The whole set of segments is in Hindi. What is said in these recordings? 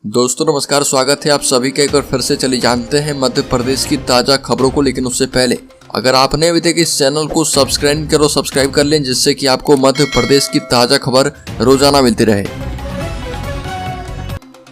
दोस्तों नमस्कार, स्वागत है आप सभी का एक बार फिर से। चलिए जानते हैं मध्य प्रदेश की ताजा खबरों को, लेकिन उससे पहले अगर आपने अभी तक इस चैनल को सब्सक्राइब कर लें, जिससे कि आपको मध्य प्रदेश की ताजा खबर रोजाना मिलती रहे।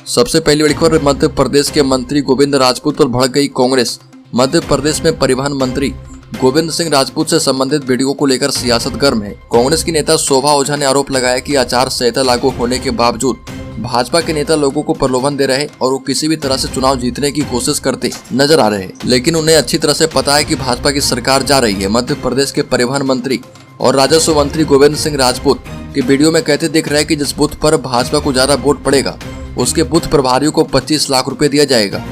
सबसे पहली बड़ी खबर, मध्य प्रदेश के मंत्री गोविंद राजपूत पर भड़क गई कांग्रेस। मध्य प्रदेश में परिवहन मंत्री गोविंद सिंह राजपूत से संबंधित वीडियो को लेकर सियासत गर्म है। कांग्रेस की नेता शोभा ओझा ने आरोप लगाया कि आचार संहिता लागू होने के बावजूद भाजपा के नेता लोगों को प्रलोभन दे रहे और वो किसी भी तरह से चुनाव जीतने की कोशिश करते नजर आ रहे हैं, लेकिन उन्हें अच्छी तरह से पता है कि भाजपा की सरकार जा रही है। मध्य प्रदेश के परिवहन मंत्री और राजस्व मंत्री गोविंद सिंह राजपूत के वीडियो में कहते दिख रहे हैं कि जिस बूथ पर भाजपा को ज्यादा वोट पड़ेगा उसके बूथ प्रभारियों को 25 लाख रुपए दिया जाएगा।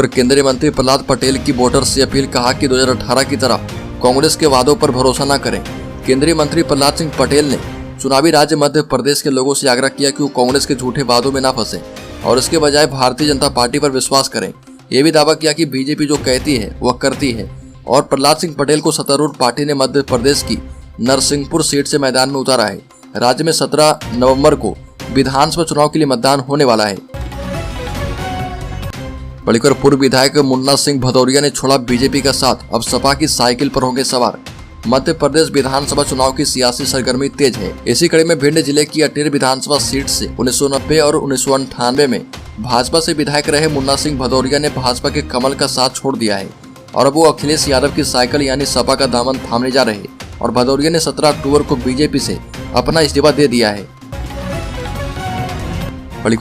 केंद्रीय मंत्री प्रहलाद पटेल की वोटर से अपील, कहा कि 2018 की तरह कांग्रेस के वादों पर भरोसा न करें। केंद्रीय मंत्री प्रहलाद सिंह पटेल ने चुनावी राज्य मध्य प्रदेश के लोगों से आग्रह किया कि वो कांग्रेस के झूठे वादों में न फंसे और इसके बजाय भारतीय जनता पार्टी पर विश्वास करें। ये भी दावा किया कि बीजेपी जो कहती है वह करती है और प्रहलाद सिंह पटेल को सत्तारूढ़ पार्टी ने मध्य प्रदेश की नरसिंहपुर सीट से मैदान में उतारा है। राज्य में 17 नवंबर को विधानसभा चुनाव के लिए मतदान होने वाला है। पूर्व विधायक मुन्ना सिंह भदौरिया ने छोड़ा बीजेपी का साथ, अब सपा की साइकिल पर होंगे सवार। मध्य प्रदेश विधानसभा चुनाव की सियासी सरगर्मी तेज है। इसी कड़ी में भिंड जिले की अटेर विधानसभा सीट से 1990 और 1998 में भाजपा से विधायक रहे मुन्ना सिंह भदौरिया ने भाजपा के कमल का साथ छोड़ दिया है और अब वो अखिलेश यादव की साइकिल यानी सपा का दामन थामने जा रहे और भदौरिया ने 17 अक्टूबर को बीजेपी से अपना इस्तीफा दे दिया है।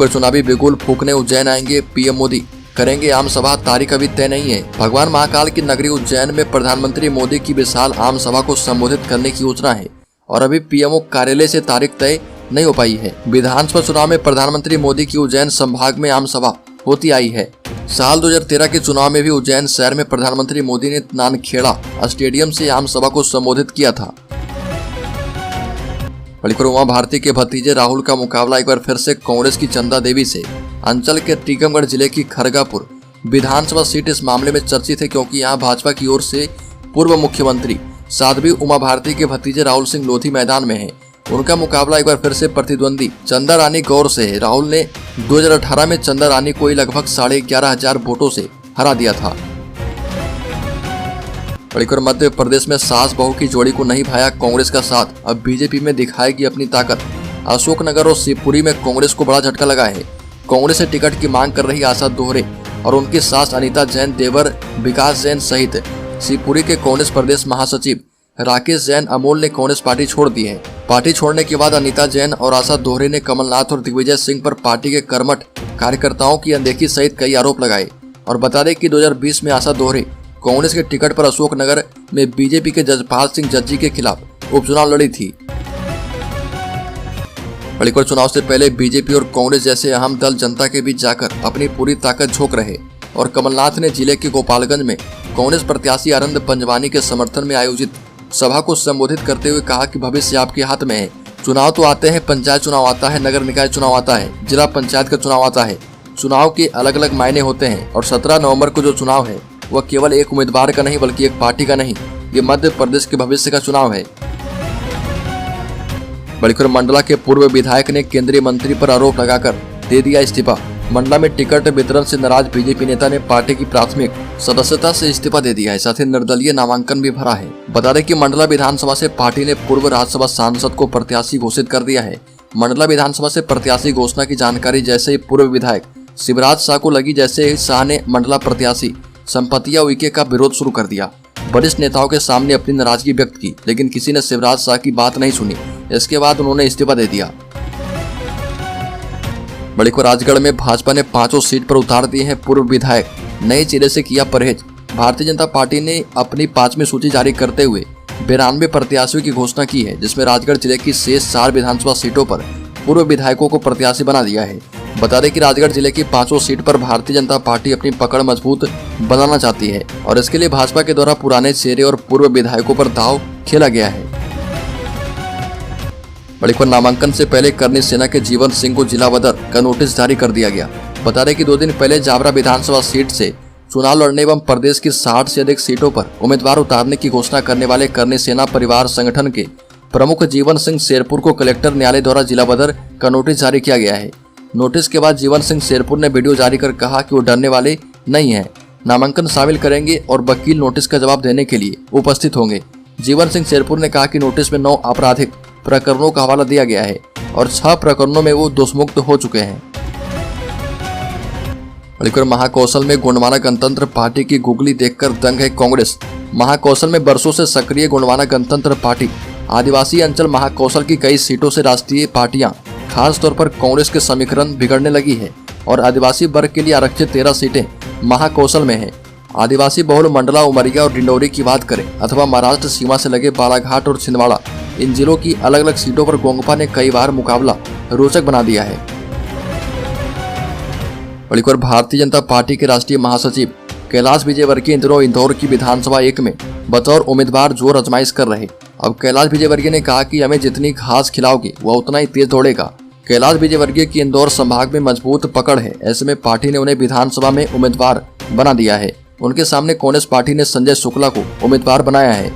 चुनावी बिगुल फूकने उज्जैन आएंगे पीएम मोदी, करेंगे आम सभा, तारीख अभी तय नहीं है। भगवान महाकाल की नगरी उज्जैन में प्रधानमंत्री मोदी की विशाल आम सभा को संबोधित करने की योजना है और अभी पीएमओ कार्यालय से तारीख तय नहीं हो पाई है। विधानसभा चुनाव में प्रधानमंत्री मोदी की उज्जैन संभाग में आम सभा होती आई है। साल 2013 के चुनाव में भी उज्जैन शहर में प्रधानमंत्री मोदी ने नानखेड़ा स्टेडियम से आम सभा को संबोधित किया था। उमा भारती के भतीजे राहुल का मुकाबला एक बार फिर से कांग्रेस की चंदा देवी से। अंचल के टीकमगढ़ जिले की खरगापुर विधानसभा सीट इस मामले में चर्चित है, क्योंकि यहां भाजपा की ओर से पूर्व मुख्यमंत्री साध्वी उमा भारती के भतीजे राहुल सिंह लोधी मैदान में हैं। उनका मुकाबला एक बार फिर से प्रतिद्वंदी चंदा रानी गौर से है। राहुल ने 2018 में चंदा रानी को लगभग 11,500 वोटों से हरा दिया था। मध्य प्रदेश में सास बहू की जोड़ी को नहीं भाया कांग्रेस का साथ, अब बीजेपी में दिखाएगी अपनी ताकत। अशोकनगर और शिवपुरी में कांग्रेस को बड़ा झटका लगा है। कांग्रेस से टिकट की मांग कर रही आशा दोहरे और उनकी सास अनीता जैन, देवर विकास जैन सहित शिवपुरी के कांग्रेस प्रदेश महासचिव राकेश जैन अमोल ने कांग्रेस पार्टी छोड़ दी है। पार्टी छोड़ने के बाद अनीता जैन और आशा दोहरे ने कमलनाथ और दिग्विजय सिंह पर पार्टी के कर्मठ कार्यकर्ताओं की अनदेखी सहित कई आरोप लगाए और बता दें कि 2020 में आशा दोहरे कांग्रेस के टिकट पर अशोकनगर में बीजेपी के जजपाल सिंह जज्जी के खिलाफ उपचुनाव लड़ी थी। चुनाव से पहले बीजेपी और कांग्रेस जैसे अहम दल जनता के बीच जाकर अपनी पूरी ताकत झोंक रहे और कमलनाथ ने जिले के गोपालगंज में कांग्रेस प्रत्याशी आनंद पंजवानी के समर्थन में आयोजित सभा को संबोधित करते हुए कहा कि भविष्य आपके हाथ में है। चुनाव तो आते हैं, पंचायत चुनाव आता है, नगर निकाय चुनाव आता है, जिला पंचायत का चुनाव आता है। चुनाव के अलग अलग मायने होते हैं और 17 नवंबर को जो चुनाव है वह केवल एक उम्मीदवार का नहीं बल्कि एक पार्टी का नहीं, ये मध्य प्रदेश के भविष्य का चुनाव है। मंडला के पूर्व विधायक ने केंद्रीय मंत्री पर आरोप लगाकर दे दिया इस्तीफा। मंडला में टिकट वितरण से नाराज बीजेपी नेता ने पार्टी की प्राथमिक सदस्यता से इस्तीफा दे दिया है, साथ ही निर्दलीय नामांकन भी भरा है। बता दें कि मंडला विधानसभा से पार्टी ने पूर्व राज्यसभा सांसद को प्रत्याशी घोषित कर दिया है। मंडला विधानसभा से प्रत्याशी घोषणा की जानकारी जैसे ही पूर्व विधायक शिवराज शाह को लगी, जैसे ही शाह ने मंडला प्रत्याशी संपतिया उइके का विरोध शुरू कर दिया। वरिष्ठ नेताओं के सामने अपनी नाराजगी व्यक्त की, लेकिन किसी ने शिवराज शाह की बात नहीं सुनी। इसके बाद उन्होंने इस्तीफा दे दिया। राजगढ़ में भाजपा ने 5 सीट पर उतार दिए हैं पूर्व विधायक, नए चेहरे से किया परहेज। भारतीय जनता पार्टी ने अपनी 5वीं सूची जारी करते हुए 92 प्रत्याशियों की घोषणा की है, जिसमें राजगढ़ जिले की शेष 4 विधानसभा सीटों पर पूर्व विधायकों को प्रत्याशी बना दिया है। बता दें कि राजगढ़ जिले की 5 सीट पर भारतीय जनता पार्टी अपनी पकड़ मजबूत बनाना चाहती है और इसके लिए भाजपा के द्वारा पुराने चेहरे और पूर्व विधायकों पर दांव खेला गया है। नामांकन से पहले करनी सेना के जीवन सिंह को जिला बदर का नोटिस जारी कर दिया गया। बता दें कि 2 दिन पहले जावरा विधानसभा सीट से चुनाव लड़ने एवं प्रदेश की 60 से अधिक सीटों पर उम्मीदवार उतारने की घोषणा करने वाले करनी सेना परिवार संगठन के प्रमुख जीवन सिंह शेरपुर को कलेक्टर न्यायालय द्वारा जिला बदर का नोटिस जारी किया गया है। नोटिस के बाद जीवन सिंह शेरपुर ने वीडियो जारी कर कहा कि वो डरने वाले नहीं हैं, नामांकन शामिल करेंगे और वकील नोटिस का जवाब देने के लिए उपस्थित होंगे। जीवन सिंह शेरपुर ने कहा कि नोटिस में 9 आपराधिक प्रकरणों का हवाला दिया गया है और 6 प्रकरणों में वो दोषमुक्त हो चुके हैं। महाकौशल में गोंडवाना गणतंत्र पार्टी की गुगली देखकर दंग है कांग्रेस। महाकौशल में बरसों से सक्रिय गोंडवाना गणतंत्र पार्टी आदिवासी अंचल महाकौशल की कई सीटों से राष्ट्रीय पार्टियां खास तौर पर कांग्रेस के समीकरण बिगड़ने लगी है और आदिवासी वर्ग के लिए आरक्षित 13 सीटें महाकौशल में है। आदिवासी बहुल मंडला, उमरिया और डिंडौरी की बात करें अथवा महाराष्ट्र सीमा से लगे बालाघाट और छिंदवाड़ा, इन जिलों की अलग अलग सीटों पर गोंगपा ने कई बार मुकाबला रोचक बना दिया है। भारतीय जनता पार्टी के राष्ट्रीय महासचिव कैलाश विजयवर्गीय इन दिनों इंदौर की विधानसभा 1 में बतौर उम्मीदवार जोर आजमाइश कर रहे। अब कैलाश विजयवर्गीय ने कहा कि हमें जितनी घास खिलाओगे वह उतना ही तेज दौड़ेगा। कैलाश विजयवर्गीय की इंदौर संभाग में मजबूत पकड़ है, ऐसे में पार्टी ने उन्हें विधानसभा में उम्मीदवार बना दिया है। उनके सामने कांग्रेस पार्टी ने संजय शुक्ला को उम्मीदवार बनाया है।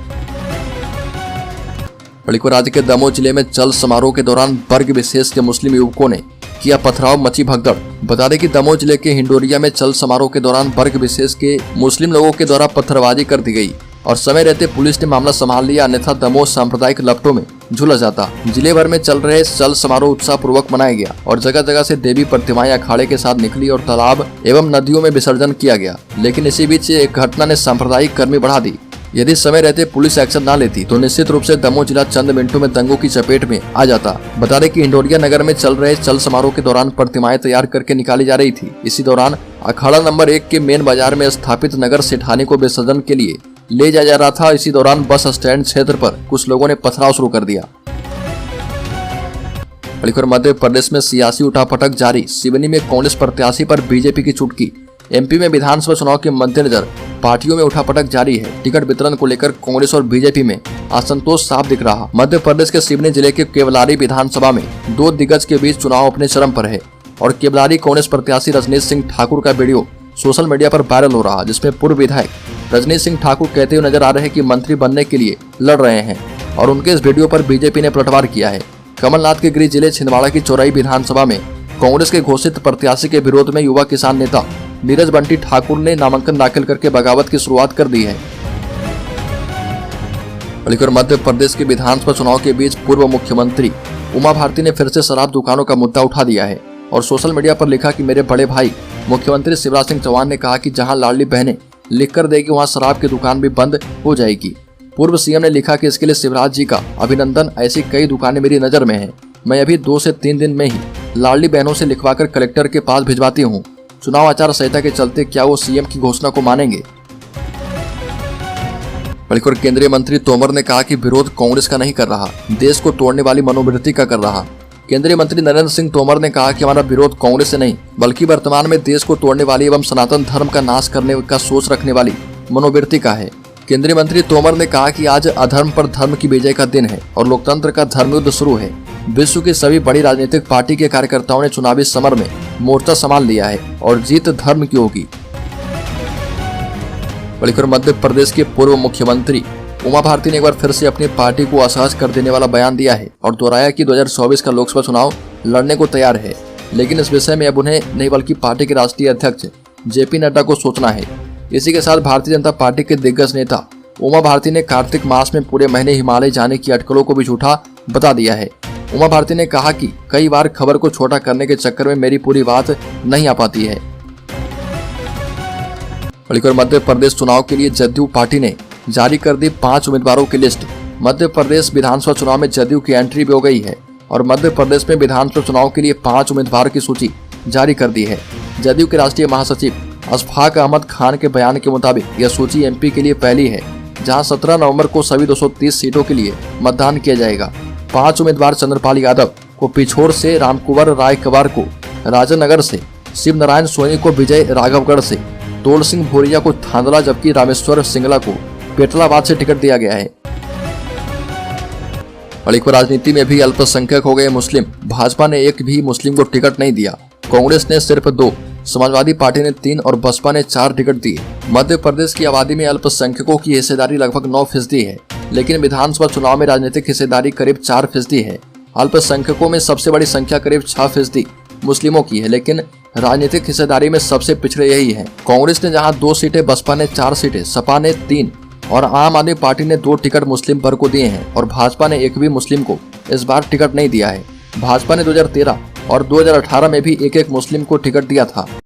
राज्य के दमोह जिले में चल समारोह के दौरान वर्ग विशेष के मुस्लिम युवकों ने किया पथराव, मची भगदड़। बता दें कि दमोह जिले के हिंडोरिया में चल समारोह के दौरान वर्ग विशेष के मुस्लिम लोगों के द्वारा पत्थरबाजी कर दी गई और समय रहते पुलिस ने मामला संभाल लिया, अन्यथा दमोह सांप्रदायिक लपटों में झुलस जाता। जिले भर में चल रहे चल समारोह उत्साह पूर्वक मनाया गया और जगह जगह से देवी प्रतिमाएं अखाड़े के साथ निकली और तालाब एवं नदियों में विसर्जन किया गया। लेकिन इसी बीच एक घटना ने सांप्रदायिक गर्मी बढ़ा दी। यदि समय रहते पुलिस एक्शन न लेती तो निश्चित रूप से दमोह जिला चंद मिनटों में दंगों की चपेट में आ जाता। बता दें कि हिंडोरिया नगर में चल रहे चल समारोह के दौरान प्रतिमाएं तैयार करके निकाली जा रही थी। इसी दौरान अखाड़ा नंबर 1 के मेन बाजार में स्थापित नगर सेठानी को विसर्जन के लिए ले जाया जा रहा था। इसी दौरान बस स्टैंड क्षेत्र पर कुछ लोगों ने पथराव शुरू कर दिया। मध्य प्रदेश में सियासी उठापटक जारी। सिवनी में कांग्रेस प्रत्याशी पर बीजेपी की चुटकी। एमपी में विधानसभा चुनाव के मद्देनजर पार्टियों में उठापटक जारी है। टिकट वितरण को लेकर कांग्रेस और बीजेपी में असंतोष साफ दिख रहा। मध्य प्रदेश के सिवनी जिले के केवलारी विधानसभा में 2 दिग्गज के बीच चुनाव अपने चरम पर है और केवलारी कांग्रेस प्रत्याशी रजनीश सिंह ठाकुर का वीडियो सोशल मीडिया पर वायरल हो रहा, जिसमें पूर्व विधायक रजनीश सिंह ठाकुर कहते हुए नजर आ रहे हैं कि मंत्री बनने के लिए लड़ रहे हैं और उनके इस वीडियो पर बीजेपी ने पलटवार किया है। कमलनाथ के गृह जिले छिंदवाड़ा की चौराई विधानसभा में कांग्रेस के घोषित प्रत्याशी के विरोध में युवा किसान नेता नीरज बंटी ठाकुर ने नामांकन दाखिल करके बगावत की शुरुआत कर दी है। मध्य प्रदेश के विधानसभा चुनाव के बीच पूर्व मुख्यमंत्री उमा भारती ने फिर से शराब दुकानों का मुद्दा उठा दिया है और सोशल मीडिया पर लिखा कि मेरे बड़े भाई मुख्यमंत्री शिवराज सिंह चौहान ने कहा कि जहां लाडली बहनें लिख कर देगी वहां शराब की दुकान भी बंद हो जाएगी। पूर्व सीएम ने लिखा कि इसके लिए शिवराज जी का अभिनंदन, ऐसी कई दुकानें मेरी नजर में हैं। मैं अभी 2 से 3 दिन में ही लाडली बहनों से लिखवाकर कलेक्टर के पास भिजवाती हूँ। चुनाव आचार संहिता के चलते क्या वो सीएम की घोषणा को मानेंगे? केंद्रीय मंत्री तोमर ने कहा कि विरोध कांग्रेस का नहीं कर रहा, देश को तोड़ने वाली मनोवृत्ति का कर रहा। केंद्रीय मंत्री नरेंद्र सिंह तोमर ने कहा कि हमारा विरोध कांग्रेस से नहीं बल्कि वर्तमान में देश को तोड़ने वाली एवं सनातन धर्म का नाश करने का सोच रखने वाली मनोवृत्ति का है। केंद्रीय मंत्री तोमर ने कहा कि आज अधर्म पर धर्म की विजय का दिन है और लोकतंत्र का धर्मयुद्ध शुरू है। विश्व की सभी बड़ी राजनीतिक पार्टी के कार्यकर्ताओं ने चुनावी समर में मोर्चा संभाल लिया है और जीत धर्म की होगी। मध्य प्रदेश के पूर्व मुख्यमंत्री उमा भारती ने एक बार फिर से अपनी पार्टी को असहज कर देने वाला बयान दिया है और दोहराया कि 2024 का लोकसभा चुनाव लड़ने को तैयार है, लेकिन इस विषय में अब उन्हें नहीं बल्कि पार्टी के राष्ट्रीय अध्यक्ष जेपी नड्डा को सोचना है। इसी के साथ भारतीय जनता पार्टी के दिग्गज नेता उमा भारती ने कार्तिक मास में पूरे महीने हिमालय जाने की अटकलों को भी झूठा बता दिया है। उमा भारती ने कहा कि कई बार खबर को छोटा करने के चक्कर में मेरी पूरी बात नहीं आ पाती है। मध्य प्रदेश चुनाव के लिए जदयू पार्टी ने जारी कर दी 5 उम्मीदवारों की लिस्ट। मध्य प्रदेश विधानसभा चुनाव में जदयू की एंट्री भी हो गई है और मध्य प्रदेश में विधानसभा चुनाव के लिए 5 उम्मीदवारों की सूची जारी कर दी है। जदयू के राष्ट्रीय महासचिव अशफाक अहमद खान के बयान के मुताबिक यह सूची एमपी के लिए पहली है, जहां 17 नवंबर को सभी 230 सीटों के लिए मतदान किया जाएगा। 5 उम्मीदवार चंद्रपाल यादव को पिछोर से, रामकुंवर राय कवार को राजनगर से, शिव नारायण सोनी को विजय राघवगढ़ से, तोल सिंह भोरिया को थांदला जबकि रामेश्वर सिंगला को पेटलाबाद से टिकट दिया गया है। राजनीति में भी अल्पसंख्यक हो गए मुस्लिम। भाजपा ने एक भी मुस्लिम को टिकट नहीं दिया। कांग्रेस ने सिर्फ 2, समाजवादी पार्टी ने 3 और बसपा ने 4 टिकट दिए। मध्य प्रदेश की आबादी में अल्पसंख्यकों की हिस्सेदारी लगभग 9% है, लेकिन विधानसभा चुनाव में राजनीतिक हिस्सेदारी करीब 4% है। अल्पसंख्यकों में सबसे बड़ी संख्या करीब 6% मुस्लिमों की है, लेकिन राजनीतिक हिस्सेदारी में सबसे पिछड़े यही है। कांग्रेस ने जहां 2 सीटें, बसपा ने 4 सीटें, सपा ने 3 और आम आदमी पार्टी ने 2 टिकट मुस्लिम वर्ग को दिए हैं और भाजपा ने एक भी मुस्लिम को इस बार टिकट नहीं दिया है। भाजपा ने 2013 और 2018 में भी एक मुस्लिम को टिकट दिया था।